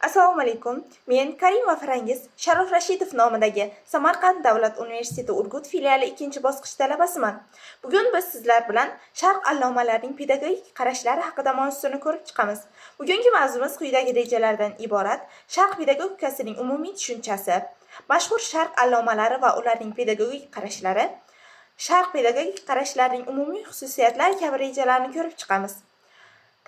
Assalomu alaykum. Men Karimova Farangiz Sharof Rashidov nomidagi Samarqand davlat universiteti Urgut filiali 2-bosqich talabasiman. Bugun biz sizlar bilan Sharq allomalarining pedagogik qarashlari haqida mavzusini ko'rib chiqamiz. Bugungi mavzumiz quyidagi rejalardan iborat: Sharq pedagogikasining umumiy tushunchasi, mashhur Sharq allomalari va ularning pedagogik qarashlari, Sharq pedagogik qarashlarining umumiy xususiyatlari kabi rejalarni ko'rib chiqamiz.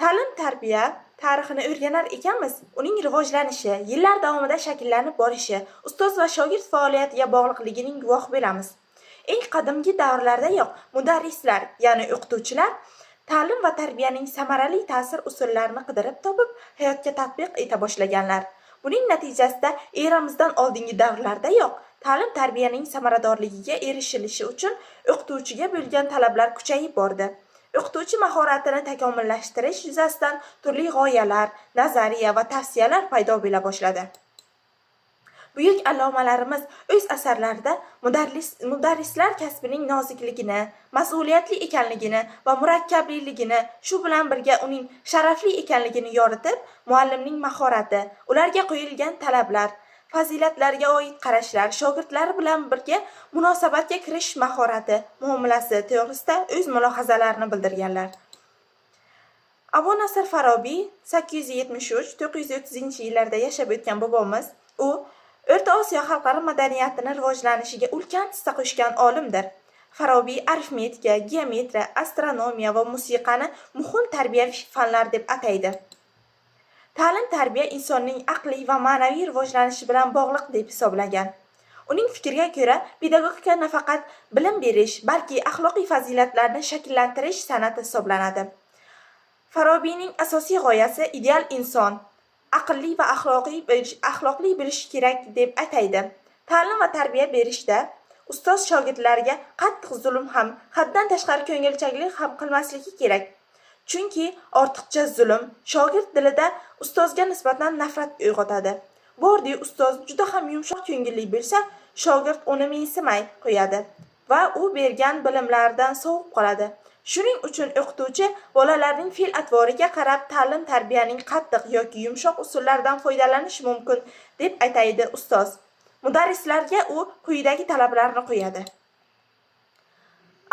Ta'lim-tarbiya tarixini o'rganar ekanmiz, uning rivojlanishi, yillar davomida shakllanib borishi, ustoz va shogird faoliyatiga bog'liqligining guvohi bo'lamiz. Eng qadimgi davrlardayoq mudarrislar, ya'ni o'qituvchilar, ta'lim va tarbiyaning samarali ta'sir usullarini qidirib topib, hayotga tatbiq eta boshlaganlar. Buning natijasida eramizdan oldingi davrlardayoq ta'lim-tarbiyaning samaradorligiga erishilishi uchun o'qituvchiga bo'lgan talablar kuchayib bordi. O'qituvchi mahoratini takomillashtirish yuzasidan turli g'oyalar, nazariya va tavsiyalar paydo bo'la boshladi. Buyuk allomalarimiz o'z asarlarida mudarrislar kasbining nozikligini, mas'uliyatli ekanligini va murakkabliligini, shu bilan birga uning sharafli ekanligini yoritib, muallimning mahorati, ularga qo'yilgan talablar, fazilatlarga oid qarashlar, shogirdlari bilan birga munosabatga kirish mahorati, muomalasi to'g'risida o'z mulohazalarini bildirganlar. Abu Nasr Farabiy 873-930 yillarda yashab o'tgan bobomiz, u O'rta Osiyo xalqlari madaniyatining rivojlanishiga ulkan hissa qo'shgan olimdir. Farabiy arifmetika, geometriya, astronomiya va musiqani muhim tarbiyaviy fanlar deb ataydi. Ta'lim-tarbiya insonning aqliy va ma'naviy rivojlanishi bilan bog'liq deb hisoblagan. Uning fikriga ko'ra, pedagogika nafaqat bilim berish, balki axloqiy fazilatlarni shakllantirish san'ati hisoblanadi. Farabiyning asosiy g'oyasi ideal inson, aqlli va axloqli bo'lishi kerak deb ataydi. Ta'lim va tarbiya berishda ustoz shogirdlariga qattiq zulm ham, haddan tashqari ko'ngilchanglik ham qilmasligi kerak. Chunki ortiqcha zulm shogird dilida ustozga nisbatan nafrat uyg'otadi. Bordi ustoz juda ham yumshoq ko'ngilli bo'lsa, shogird uni mensimay qo'yadi va u bergan bilimlardan sovuq qoladi. Shuning uchun o'qituvchi bolalarning fe'l-atvoriga qarab ta'lim-tarbiyaning qattiq yoki yumshoq usullaridan foydalanish mumkin deb aytaydi ustoz. Mudarrislarga u quyidagi talablarni qo'yadi.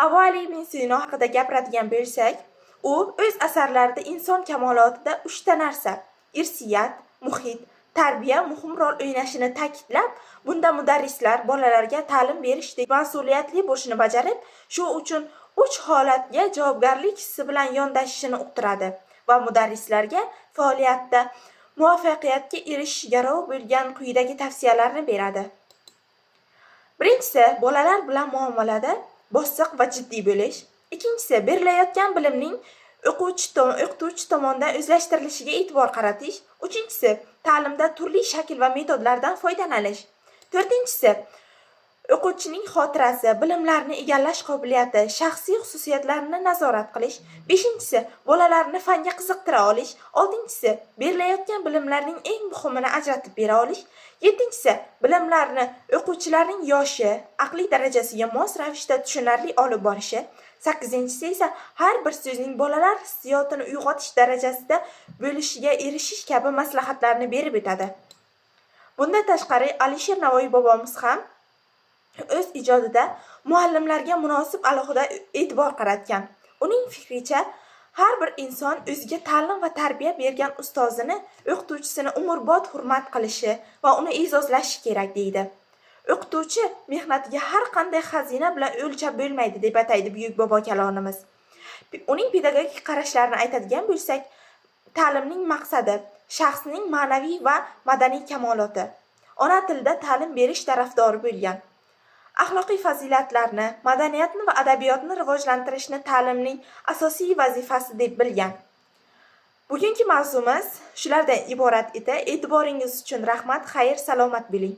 Abu Ali ibn Sino haqida gapiradigan bo'lsak, u o'z asarlarida inson kamolotida 3 ta narsa, irsiyat, muhit, tarbiya muhim rol o'ynashini ta'kidlab, bunda mudarrislar bolalarga ta'lim berishdek mas'uliyatli bo'lishini bajarib, shu uchun 3 holatga javobgarlik hissi bilan yondashishini uqtiradi va mudarrislarga faoliyatda muvaffaqiyatga erishishga rov bo'lgan quyidagi tavsiyalarni beradi. Birinchisi, bolalar bilan muomalada bosiq va jiddiy bo'lish. Ikkinchisi, berilayotgan bilimning o'qituvchi tomonidan o'zlashtirilishiga e'tibor qaratish. Uchinchisi, ta'limda turli shakl va metodlardan foydalanish. To'rtinchisi, o'quvchining xotirasi, bilimlarni egallash qobiliyati, shaxsiy xususiyatlarini nazorat qilish. Beshinchisi, bolalarni fanga qiziqtira olish. Oltinchisi, berilayotgan bilimlarning eng muhimini ajratib bera olish. Yettinchisi, bilimlarni o'quvchilarning yoshi, aqliy darajasiga mos ravishda tushunarli olib borishi. Sakkizinchisi esa har bir so'zning bolalar hissiyotini uyg'otish darajasida bo'lishiga erishish kabi maslahatlarni berib o'tadi. Bundan tashqari Alisher Navoiy bobomiz ham o'z ijodida muallimlarga munosib alohida e'tibor qaratgan. Uning fikricha, har bir inson o'ziga ta'lim va tarbiya bergan ustozini, o'qituvchisini umrbod hurmat qilishi va uni e'zozlashi kerak deydi. O'qituvchi mehnatiga har qanday xazina bilan o'lchab bo'lmaydi deb ataydi buyuk bobo kalonimiz. Uning pedagogik qarashlarini aytadigan bo'lsak, ta'limning maqsadi shaxsning ma'naviy va madaniy kamoloti. Ona tilida ta'lim berish tarafdori bo'lgan. Axloqiy fazilatlarni, madaniyatni va adabiyotni rivojlantirishni ta'limning asosiy vazifasi deb bilgan. Bugungi mavzumiz shulardan iborat edi. E'tiboringiz uchun rahmat, xayr, salomat bo'ling.